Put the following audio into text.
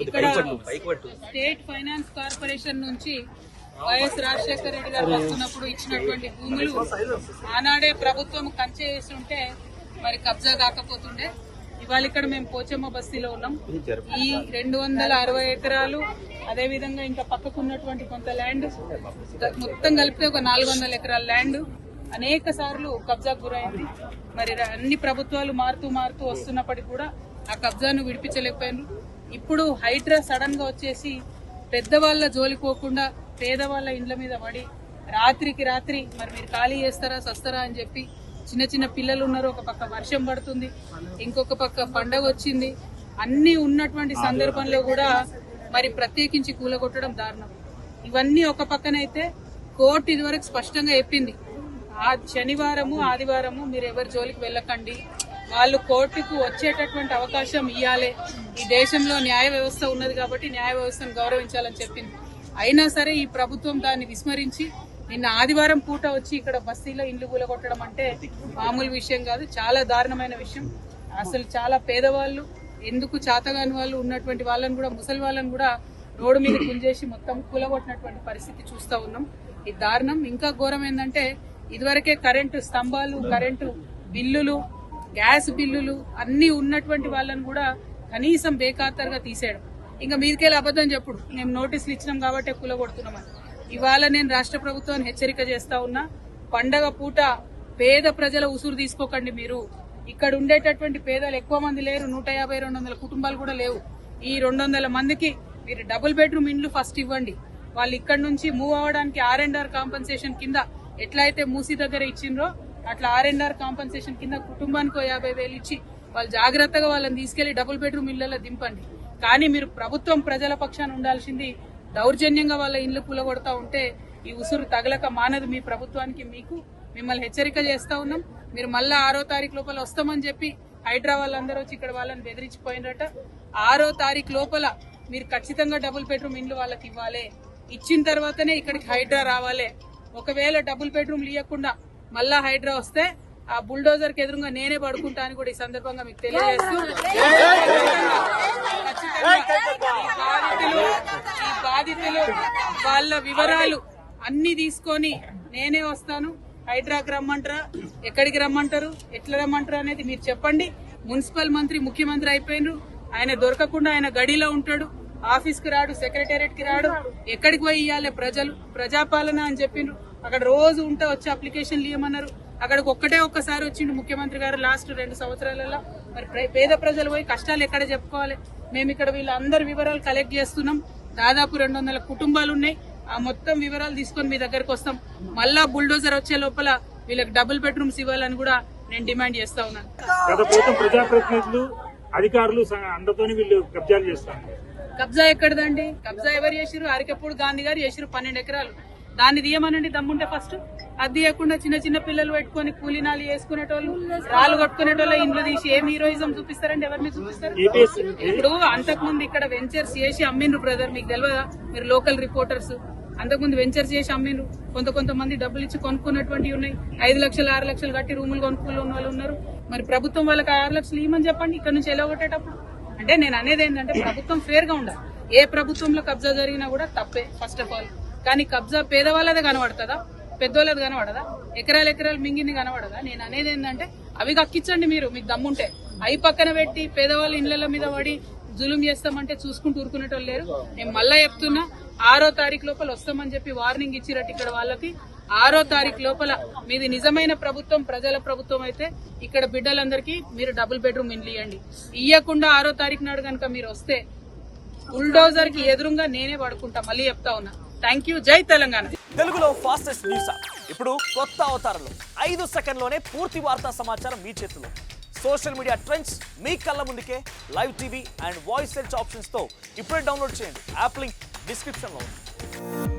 ఇక్కడ state finance corporation నుంచి YS Rajasekhara Reddy గారు వస్తున్నప్పుడు ఇచ్చినటువంటి భూములు ఆనాడే ప్రభుత్వం కంచె వేసి ఉంటే మరి కబ్జా కాకపోతుండే. ఇవాళ ఇక్కడ మేము పోచమ్మ బస్తీలో ఉన్నాం. ఈ 260 ఎకరాలు అదేవిధంగా ఇంకా పక్కకున్నటువంటి కొంత ల్యాండ్ మొత్తం కలిపితే ఒక 400 ఎకరాల ల్యాండ్ అనేక సార్లు కబ్జాకు గురైంది. మరి అన్ని ప్రభుత్వాలు మారుతూ వస్తున్నప్పటికీ కూడా ఆ కబ్జాను విడిపించలేకపోయారు. ఇప్పుడు హైడ్రా సడన్ గా వచ్చేసి పెద్దవాళ్ల జోలికోకుండా పేదవాళ్ల ఇండ్ల మీద పడి రాత్రికి రాత్రి మరి మీరు ఖాళీ చేస్తారా సస్తారా అని చెప్పి చిన్న పిల్లలు ఉన్నారు. ఒక పక్క వర్షం పడుతుంది, ఇంకొక పక్క పండగ వచ్చింది. అన్ని ఉన్నటువంటి సందర్భంలో కూడా మరి ప్రత్యేకించి కూలగొట్టడం దారుణం. ఇవన్నీ ఒక పక్కనైతే కోర్టు ఇదివరకు స్పష్టంగా చెప్పింది, ఆ శనివారము ఆదివారము మీరు ఎవరి జోలికి వెళ్ళకండి, వాళ్ళు కోర్టుకు వచ్చేటటువంటి అవకాశం ఇవ్వాలి. ఈ దేశంలో న్యాయ వ్యవస్థ ఉన్నది కాబట్టి న్యాయ వ్యవస్థను గౌరవించాలని చెప్పింది. అయినా సరే ఈ ప్రభుత్వం దాన్ని విస్మరించి నిన్న ఆదివారం పూట వచ్చి ఇక్కడ బస్తీలో ఇండ్లు కూలగొట్టడం అంటే మామూలు విషయం కాదు, చాలా దారుణమైన విషయం. అసలు చాలా పేదవాళ్ళు, ఎందుకు చాతగాని వాళ్ళు ఉన్నటువంటి వాళ్ళని కూడా, ముసలి వాళ్ళని కూడా రోడ్డు మీద గుంజేసి మొత్తం కూలగొట్టినటువంటి పరిస్థితి చూస్తూ ఉన్నాం. ఇది దారుణం. ఇంకా ఘోరం ఏంటంటే ఇదివరకే కరెంటు స్తంభాలు, కరెంటు బిల్లులు, గ్యాస్ బిల్లులు అన్ని ఉన్నటువంటి వాళ్ళని కూడా కనీసం బేఖాతరుగా తీసేయడం. ఇంకా మీదికెళ్ళి అబద్ధం చెప్పుడు మేము నోటీసులు ఇచ్చినాం కాబట్టి కూలగొడుతున్నామని. ఇవాళ నేను రాష్ట్ర ప్రభుత్వాన్ని హెచ్చరిక చేస్తా ఉన్నా, పండగ పూట పేద ప్రజల ఉసురు తీసుకోకండి. మీరు ఇక్కడ ఉండేటటువంటి పేదలు ఎక్కువ మంది లేరు, 150-200 కుటుంబాలు కూడా లేవు. ఈ 200 మందికి మీరు డబుల్ బెడ్రూమ్ ఇండ్లు ఫస్ట్ ఇవ్వండి. వాళ్ళు ఇక్కడ నుంచి మూవ్ అవ్వడానికి R&R కాంపన్సేషన్ కింద ఎట్లయితే మూసీ దగ్గర ఇచ్చిండ్రో అట్లా R&R కాంపన్సేషన్ కింద కుటుంబానికి 50,000 ఇచ్చి వాళ్ళు జాగ్రత్తగా వాళ్ళని తీసుకెళ్లి డబుల్ బెడ్రూమ్ ఇళ్లలో దింపండి. కానీ మీరు ప్రభుత్వం ప్రజల పక్షాన ఉండాల్సింది దౌర్జన్యంగా వాళ్ళ ఇండ్లు కూలగొడతా ఉంటే ఈ ఉసురు తగలక మానదు మీ ప్రభుత్వానికి. మిమ్మల్ని హెచ్చరిక చేస్తా ఉన్నాం. మీరు మళ్ళా 6వ తారీఖు లోపల వస్తామని చెప్పి హైడ్రా వాళ్ళందరూ వచ్చి ఇక్కడ వాళ్ళని బెదిరించిపోయినట. 6వ తారీఖు లోపల మీరు ఖచ్చితంగా డబుల్ బెడ్రూమ్ ఇండ్లు వాళ్ళకి ఇవ్వాలి. ఇచ్చిన తర్వాతనే ఇక్కడికి హైడ్రా రావాలి. ఒకవేళ డబుల్ బెడ్రూమ్లు ఇవ్వకుండా మళ్ళా హైడ్రా వస్తే ఆ బుల్డోజర్ కి ఎదురుగా నేనే పడుకుంటా అని కూడా ఈ సందర్భంగా మీకు తెలియజేస్తూ, ఈ బాధితులు వాళ్ళ వివరాలు అన్ని తీసుకొని నేనే వస్తాను. హైడ్రాకి రమ్మంటారా, ఎక్కడికి రమ్మంటారు, ఎట్లా రమ్మంటారు అనేది మీరు చెప్పండి. మున్సిపల్ మంత్రి ముఖ్యమంత్రి అయిపోయినరు, ఆయన దొరకకుండా ఆయన గడిలో ఉంటాడు, ఆఫీస్ కి రాడు, సెక్రటేరియట్ కి రాడు. ఎక్కడికి పోయి ఇవ్వాలి ప్రజలు, ప్రజాపాలన అని చెప్పిండ్రు. అక్కడ రోజు ఉంటే వచ్చి అప్లికేషన్లు ఇవ్వమన్నారు. అక్కడికి ఒక్కసారి వచ్చిండు ముఖ్యమంత్రి గారు లాస్ట్ 2 సంవత్సరాలలో. మరి పేద ప్రజలు పోయి కష్టాలు ఎక్కడ చెప్పుకోవాలి? మేము ఇక్కడ వీళ్ళందరి వివరాలు కలెక్ట్ చేస్తున్నాం. దాదాపు 200 కుటుంబాలు ఉన్నాయి. ఆ మొత్తం వివరాలు తీసుకొని మీ దగ్గరకు వస్తాం. మళ్ళా బుల్డోజర్ వచ్చే లోపల వీళ్ళకి డబుల్ బెడ్రూమ్స్ ఇవ్వాలని కూడా నేను డిమాండ్ చేస్తా ఉన్నాను. ప్రజాప్రతినిధులు, అధికారులు అందరితోనే వీళ్ళు కబ్జాలు చేస్తారు. కబ్జా ఎక్కడదండి? కబ్జా ఎవరు చేసిరు? అరికపూడి గాంధీ గారు చేసిరు 12 ఎకరాలు. దాన్ని తీయమనండి దమ్ముంటే ఫస్ట్. అది తీయకుండా చిన్న పిల్లలు పెట్టుకుని కూలీనాలు వేసుకునేటోళ్ళు, రాళ్ళు కొట్టుకునేటోళ్ళ ఇంట్లో తీసి ఏం హీరోయిజం చూపిస్తారండి? ఎవరిని చూపిస్తారు? ఇప్పుడు అంతకుముందు ఇక్కడ వెంచర్స్ చేసి అమ్మిండ్రు బ్రదర్, మీకు తెలియదా? మీరు లోకల్ రిపోర్టర్స్. అంతకుముందు వెంచర్స్ చేసి అమ్మిండ్రు. కొంతమంది డబ్బులు ఇచ్చి కొనుక్కున్నటువంటివి ఉన్నాయి. 5 లక్షలు 6 లక్షలు కట్టి రూములు కొనుక్కున్న వాళ్ళు ఉన్నారు. మరి ప్రభుత్వం వాళ్ళకి 6 లక్షలు ఇవ్వమని చెప్పండి ఇక్కడ నుంచి ఎలా కొట్టేటప్పుడు. అంటే నేను అనేది ఏంటంటే ప్రభుత్వం ఫేర్ గా ఉండాలి. ఏ ప్రభుత్వంలో కబ్జా జరిగినా కూడా తప్పే ఫస్ట్ ఆఫ్ ఆల్. కానీ కబ్జా పేదవాళ్ళదే కనబడుతుందా, పెద్దోళ్ళది కనబడదా? ఎకరాలు మింగింది కనబడదా? నేను అనేది ఏంటంటే అవి కక్కించండి మీరు, మీకు దమ్ముంటే. అవి పక్కన పెట్టి పేదవాళ్ళ ఇళ్ల మీద పడి జులుం చేస్తామంటే చూసుకుంటూ ఊరుకునేటోళ్ళు లేరు. నేను మళ్ళా చెప్తున్నా, 6వ తారీఖు లోపల వస్తామని చెప్పి వార్నింగ్ ఇచ్చిరట్టు ఇక్కడ వాళ్ళకి. 6వ తారీఖు లోపల మీది నిజమైన ప్రభుత్వం, ప్రజల ప్రభుత్వం అయితే ఇక్కడ బిడ్డలందరికీ మీరు డబుల్ బెడ్రూమ్ ఇండ్లు ఇవ్వండి. ఇవ్వకుండా 6వ తారీఖు నాడు కనుక మీరు వస్తే బుల్డోజర్ కి ఎదురుగా నేనే పడుకుంటా. మళ్ళీ చెప్తా ఉన్నా. Thank you. జై తెలంగాణ. తెలుగులో ఫాస్టెస్ట్ న్యూస్ ఇప్పుడు కొత్త అవతారంలో 5 సెకండ్లోనే పూర్తి వార్తా సమాచారం మీ చేతిలో. సోషల్ మీడియా ట్రెండ్స్ మీ కళ్ళ ముందుకే live TV and voice search options తో ఇప్పుడే డౌన్లోడ్ చేయండి. యాప్ లింక్ డిస్క్రిప్షన్ లో ఉంది.